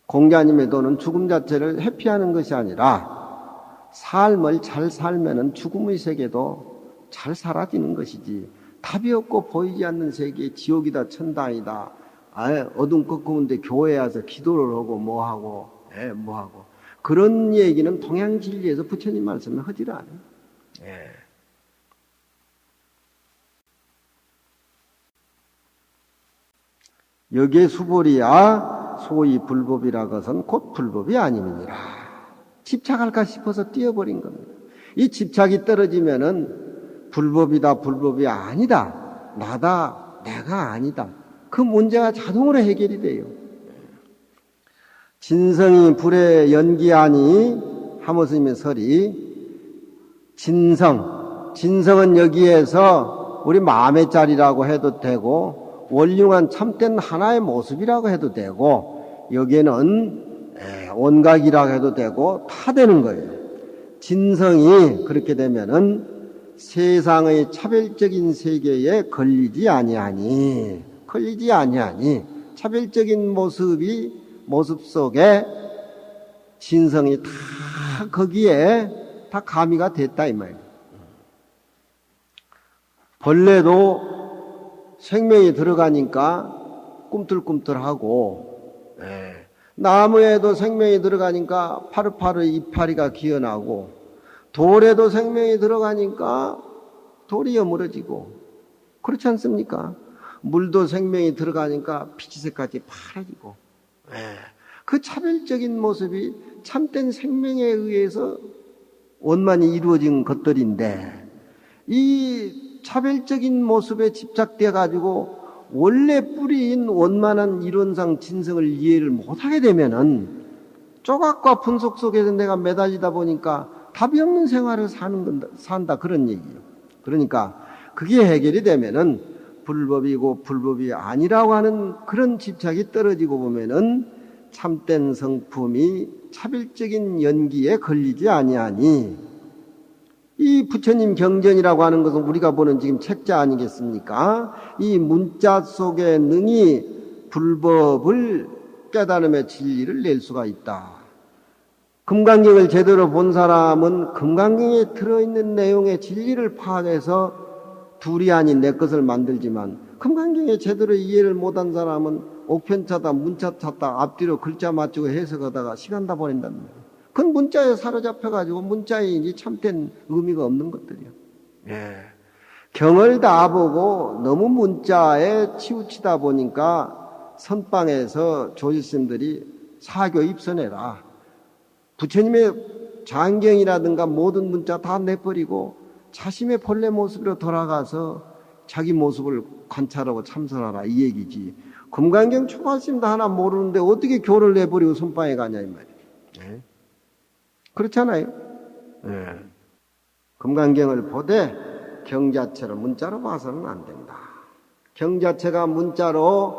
A: 공자님의 도는 죽음 자체를 회피하는 것이 아니라 삶을 잘 살면은 죽음의 세계도 잘 사라지는 것이지, 답이 없고 보이지 않는 세계, 지옥이다 천당이다, 어둠 꺾으는데 교회에 와서 기도를 하고 뭐하고 그런 얘기는 동양진리에서 부처님 말씀을 하질 않아요. 여기에 수보리야 소위 불법이라 것은 곧 불법이 아니니라. 집착할까 싶어서 띄어버린 겁니다. 이 집착이 떨어지면은 불법이다, 불법이 아니다, 나다, 내가 아니다, 그 문제가 자동으로 해결이 돼요. 진성이 불에 연기하니 하모스님의 설이, 진성은 여기에서 우리 마음의 자리라고 해도 되고 원흉한 참된 하나의 모습이라고 해도 되고 여기에는 원각이라고 해도 되고 다 되는 거예요. 진성이 그렇게 되면은 세상의 차별적인 세계에 걸리지 아니하니 차별적인 모습 속에 진성이 다 거기에 다 가미가 됐다 이 말이에요. 벌레도 생명이 들어가니까 꿈틀꿈틀하고, 나무에도 생명이 들어가니까 파릇파릇 이파리가 기어나고, 돌에도 생명이 들어가니까 돌이 여물어지고, 그렇지 않습니까? 물도 생명이 들어가니까 피치색까지 파래지고, 그 차별적인 모습이 참된 생명에 의해서 원만히 이루어진 것들인데, 이 차별적인 모습에 집착되어 가지고 원래 뿌리인 원만한 이론상 진성을 이해를 못하게 되면은 조각과 분석 속에서 내가 매달리다 보니까 답이 없는 생활을 산다 그런 얘기예요. 그러니까 그게 해결이 되면은 불법이고 불법이 아니라고 하는 그런 집착이 떨어지고 보면은 참된 성품이 차별적인 연기에 걸리지 아니하니, 이 부처님 경전이라고 하는 것은 우리가 보는 지금 책자 아니겠습니까? 이 문자 속에 능히 불법을 깨달음의 진리를 낼 수가 있다. 금강경을 제대로 본 사람은 금강경에 들어있는 내용의 진리를 파악해서 둘이 아닌 내 것을 만들지만, 금강경에 제대로 이해를 못한 사람은 옥편 찾다 문자 찾다 앞뒤로 글자 맞추고 해석하다가 시간 다 보낸단 말이에요. 그건 문자에 사로잡혀가지고 문자에 이제 참된 의미가 없는 것들이요. 경을 다 보고 너무 문자에 치우치다 보니까 선방에서 조실스님들이 사교 입선해라. 부처님의 장경이라든가 모든 문자 다 내버리고 자신의 본래 모습으로 돌아가서 자기 모습을 관찰하고 참선하라 이 얘기지. 금강경 초가심도 하나 모르는데 어떻게 교를 내버리고 선방에 가냐 이 말이에요. 그렇잖아요. 금강경을 보되 경 자체를 문자로 봐서는 안 된다. 경 자체가 문자가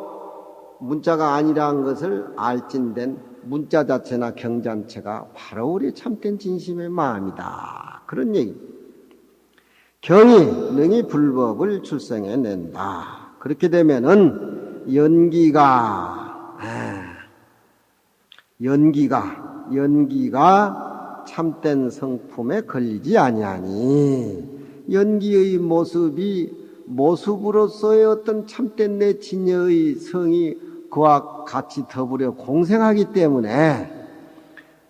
A: 아니라는 것을 알진된 문자 자체나 경 자체가 바로 우리 참된 진심의 마음이다. 그런 얘기. 경이 능히 불법을 출생해낸다. 그렇게 되면은 연기가 참된 성품에 걸리지 아니하니, 연기의 모습으로서의 어떤 참된 내 진여의 성이 그와 같이 더불어 공생하기 때문에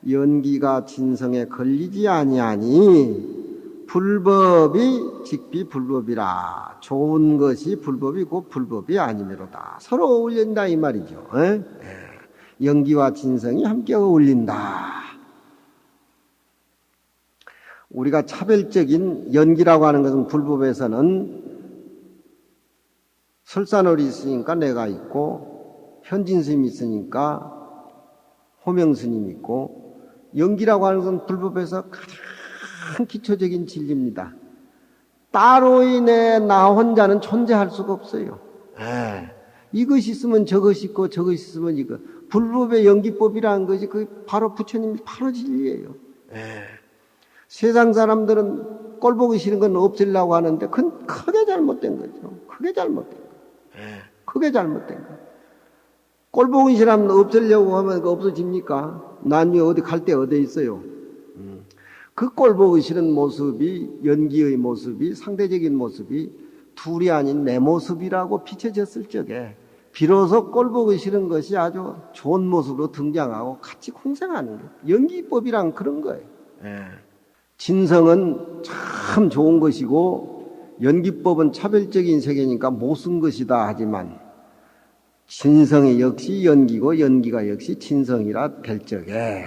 A: 연기가 진성에 걸리지 아니하니, 불법이 직비 불법이라. 좋은 것이 불법이고 불법이 아니므로다. 서로 어울린다 이 말이죠. 연기와 진성이 함께 어울린다. 우리가 차별적인 연기라고 하는 것은 불법에서는 설산월이 있으니까 내가 있고, 현진스님이 있으니까 호명스님이 있고, 연기라고 하는 것은 불법에서 가장 기초적인 진리입니다. 따로 인해 나 혼자는 존재할 수가 없어요. 이것이 있으면 저것이 있고 저것이 있으면 이거. 불법의 연기법이라는 것이 바로 부처님이 바로 진리예요. 세상 사람들은 꼴 보기 싫은 건 없애려고 하는데 그건 크게 잘못된 거죠. 크게 잘못된 거예요. 꼴 보기 싫으면 없애려고 하면 없어집니까? 나중에 어디 갈 데 어디 있어요? 그 꼴 보기 싫은 모습이, 연기의 모습이, 상대적인 모습이 둘이 아닌 내 모습이라고 비춰졌을 적에 비로소 꼴 보기 싫은 것이 아주 좋은 모습으로 등장하고 같이 공생하는 거예요. 연기법이란 그런 거예요. 진성은 참 좋은 것이고 연기법은 차별적인 세계니까 못 쓴 것이다 하지만, 진성이 역시 연기고 연기가 역시 진성이라 될 적에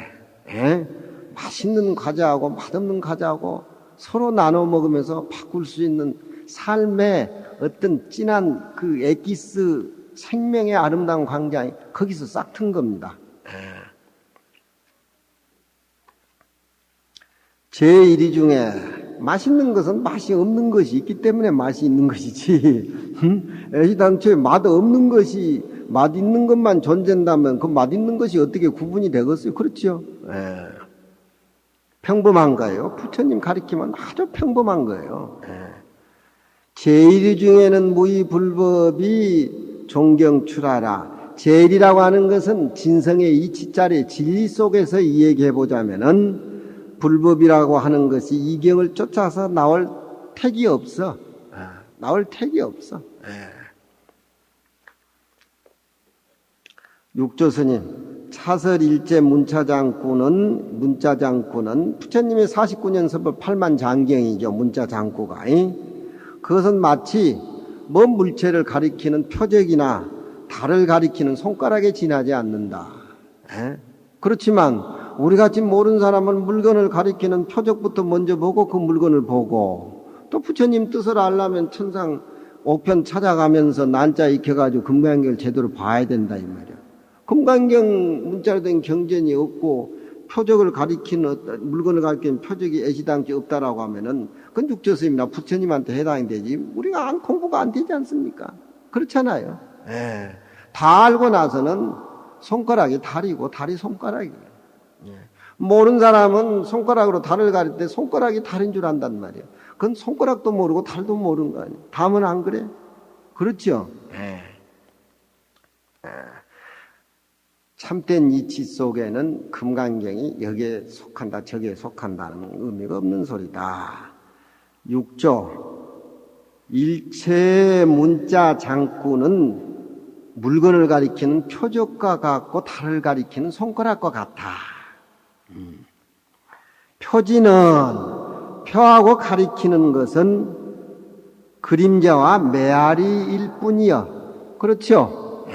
A: 맛있는 과자하고 맛없는 과자하고 서로 나눠 먹으면서 바꿀 수 있는 삶의 어떤 진한 그 에기스, 생명의 아름다운 광장이 거기서 싹 튼 겁니다. 제1위 중에 맛있는 것은 맛이 없는 것이 있기 때문에 맛이 있는 것이지. 애시당초에 맛 없는 것이 맛 있는 것만 존재한다면 그 맛 있는 것이 어떻게 구분이 되겠어요? 그렇죠? 평범한 거예요. 부처님 가리키면 아주 평범한 거예요. 제일 중에는 무의불법이 존경출하라. 제일이라고 하는 것은 진성의 이치자리 진리 속에서 이야기해 보자면은 불법이라고 하는 것이 이경을 쫓아서 나올 택이 없어. 나올 택이 없어. 육조스님, 차설일제 문자장구는 부처님의 49년 설법 8만 장경이죠. 문자장구가. 그것은 마치 먼 물체를 가리키는 표적이나 달을 가리키는 손가락에 지나지 않는다. 그렇지만 우리같이 모르는 사람은 물건을 가리키는 표적부터 먼저 보고 그 물건을 보고 또 부처님 뜻을 알려면 천상 옥편 찾아가면서 난자 익혀가지고 금강경을 제대로 봐야 된다 이 말이야. 금강경 문자로 된 경전이 없고 표적을 가리키는 물건을 가리키는 표적이 애시당초 없다라고 하면은 그건 육조스님이나 부처님한테 해당이 되지 우리가 공부가 안 되지 않습니까? 그렇잖아요. 다 알고 나서는 손가락이 달이고 달이 손가락이에요. 모르는 사람은 손가락으로 달을 가릴 때 손가락이 달인 줄 안단 말이에요. 그건 손가락도 모르고 달도 모르는 거 아니에요. 담은 안 그래? 그렇죠? 참된 이치 속에는 금강경이 여기에 속한다 저기에 속한다는 의미가 없는 소리다. 6조 일체 문자 장구는 물건을 가리키는 표적과 같고 달을 가리키는 손가락과 같아. 표지는 표하고 가리키는 것은 그림자와 메아리일 뿐이여. 그렇죠?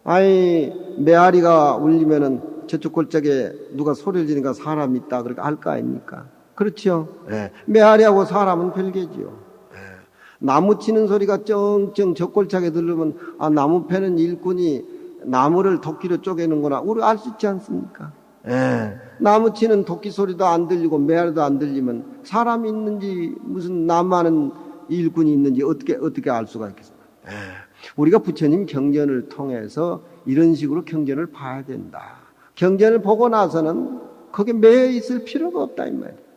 A: 아니 메아리가 울리면은 저쪽 골짜기에 누가 소리를 지르니까 사람이 있다 그렇게 알 거 아닙니까? 그렇죠? 메아리하고 사람은 별개지요. 나무 치는 소리가 쩡쩡 젖골짜기에 들으면 아 나무 패는 일꾼이 나무를 도끼로 쪼개는구나 우리 알 수 있지 않습니까? 나무 치는 도끼 소리도 안 들리고 메아리도 안 들리면 사람이 있는지 무슨 나무하는 일꾼이 있는지 어떻게 알 수가 있겠습니까? 우리가 부처님 경전을 통해서 이런 식으로 경전을 봐야 된다. 경전을 보고 나서는 거기에 매여 있을 필요가 없다 이 말이에요.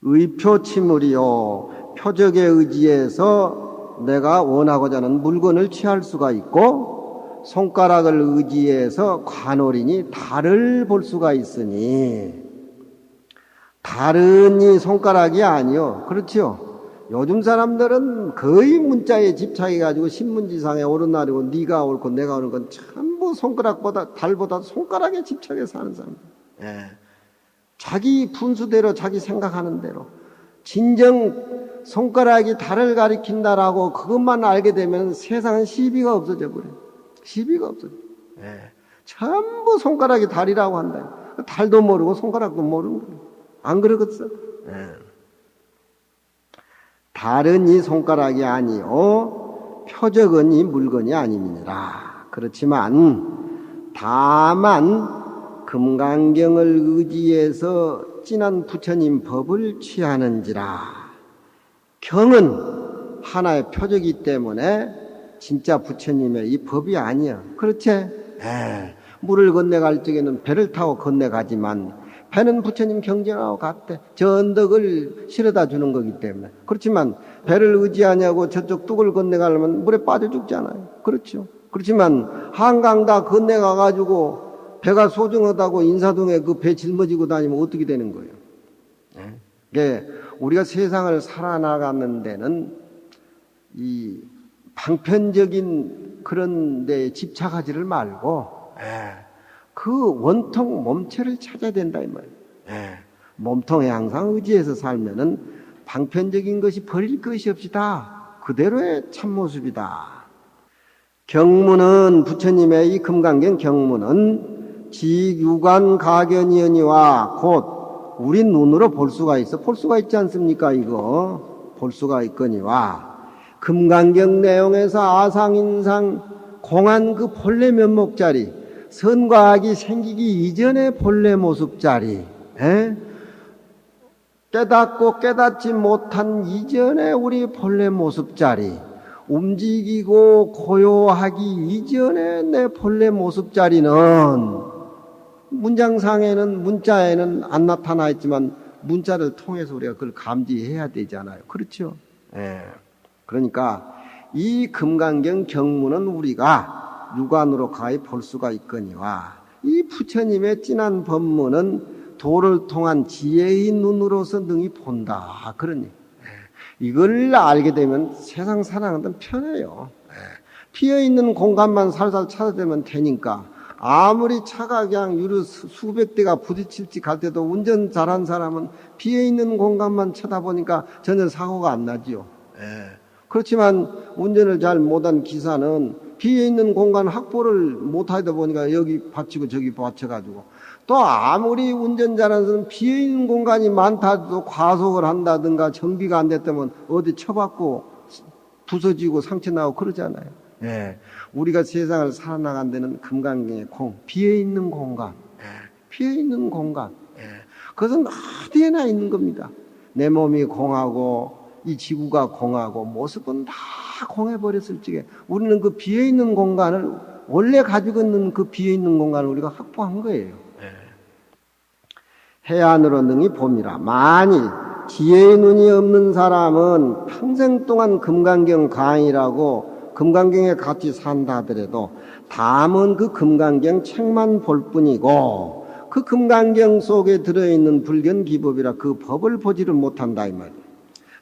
A: 의표치물이요. 표적에 의지해서 내가 원하고자 하는 물건을 취할 수가 있고 손가락을 의지해서 관오리니 달을 볼 수가 있으니 달은이 손가락이 아니요. 그렇죠? 요즘 사람들은 거의 문자에 집착해가지고 신문지상에 오른 날이고 네가 옳고 내가 옳은 건 전부 손가락보다 달보다 손가락에 집착해서 하는 사람들. 자기 분수대로 자기 생각하는 대로 진정 손가락이 달을 가리킨다라고 그것만 알게 되면 세상은 시비가 없어져 버려요. 시비가 없어져. 전부 손가락이 달이라고 한다. 달도 모르고 손가락도 모르는 거예요. 안 그러겠어? 달은 이 손가락이 아니요 표적은 이 물건이 아님이니라. 그렇지만 다만 금강경을 의지해서 진한 부처님 법을 취하는지라. 경은 하나의 표적이기 때문에 진짜 부처님의 이 법이 아니야. 그렇지? 물을 건너갈 적에는 배를 타고 건너가지만 배는 부처님 경전하고 같대. 저 언덕을 실어다 주는 거기 때문에. 그렇지만 배를 의지하냐고 저쪽 뚝을 건너가려면 물에 빠져 죽잖아요. 그렇죠? 그렇지만 한강 다 건너가가지고 배가 소중하다고 인사동에 그 배 짊어지고 다니면 어떻게 되는 거예요? 우리가 세상을 살아나가는 데는 이 방편적인 그런 데에 집착하지를 말고 그 원통 몸체를 찾아야 된다 이 말이에요. 몸통에 항상 의지해서 살면은 방편적인 것이 버릴 것이 없이 다 그대로의 참모습이다. 경문은 부처님의 이 금강경 경문은 지유관 가견이언이와 곧 우리 눈으로 볼 수가 있어. 볼 수가 있지 않습니까? 이거 볼 수가 있거니와 금강경 내용에서 아상인상 공한 그 본래 면목자리 선과 악이 생기기 이전의 본래 모습자리 깨닫고 깨닫지 못한 이전에 우리 본래 모습자리, 움직이고 고요하기 이전에 내 본래 모습자리는 문장상에는, 문자에는 안 나타나 있지만 문자를 통해서 우리가 그걸 감지해야 되잖아요. 그렇죠? 예. 그러니까 이 금강경 경문은 우리가 육안으로 가히 볼 수가 있거니와 이 부처님의 진한 법문은 도를 통한 지혜의 눈으로서 능히 본다. 그러니 이걸 알게 되면 세상 살아가는 편해요. 비어있는 공간만 살살 찾아대면 되니까 아무리 차가 그냥 유로 수백 대가 부딪힐지 갈 때도 운전 잘한 사람은 비어있는 공간만 쳐다보니까 전혀 사고가 안 나지요. 그렇지만 운전을 잘 못한 기사는 비어있는 공간 확보를 못하다 보니까 여기 받치고 저기 받쳐가지고 또 아무리 운전 잘하는 사람은 비어있는 공간이 많다도 과속을 한다든가 정비가 안 됐다면 어디 쳐박고 부서지고 상처 나고 그러잖아요. 우리가 세상을 살아나간 데는 금강경의 비어있는 공간, 비어있는 공간. 그것은 어디에나 있는 겁니다. 내 몸이 공하고 이 지구가 공하고 모습은 다 공해버렸을 적에 우리는 그 비어있는 공간을 원래 가지고 있는 그 비어있는 공간을 우리가 확보한 거예요. 해안으로 능히 봄이라. 만일 지혜의 눈이 없는 사람은 평생 동안 금강경 강의라고 금강경에 같이 산다 하더라도 다만 그 금강경 책만 볼 뿐이고 그 금강경 속에 들어있는 불견 기법이라 그 법을 보지를 못한다 이 말이에요.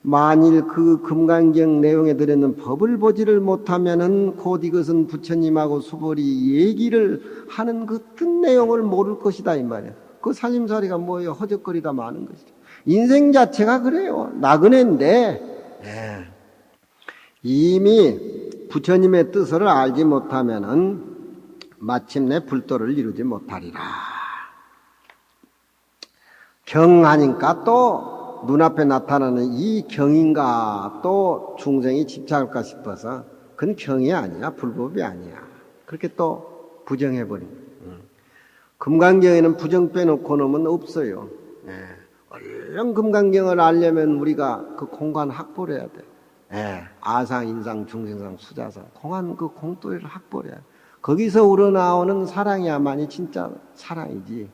A: 만일 그 금강경 내용에 들어있는 법을 보지를 못하면은 곧 이것은 부처님하고 수벌이 얘기를 하는 그 뜻 내용을 모를 것이다 이 말이에요. 그 살림살이가 뭐예요? 허적거리다 마는 것이죠. 인생 자체가 그래요. 나그네인데 이미 부처님의 뜻을 알지 못하면은 마침내 불도를 이루지 못하리라. 경하니까 또 눈앞에 나타나는 이 경인가 또 중생이 집착할까 싶어서 그건 경이 아니야. 불법이 아니야. 그렇게 또 부정해버립니다. 금강경에는 부정 빼놓고 놓으면 없어요. 얼른 금강경을 알려면 우리가 그 공간 확보를 해야 돼. 아상, 인상, 중생상, 수자상 공간 그 공도를 확보를 해야 돼. 거기서 우러나오는 사랑이야만이 진짜 사랑이지.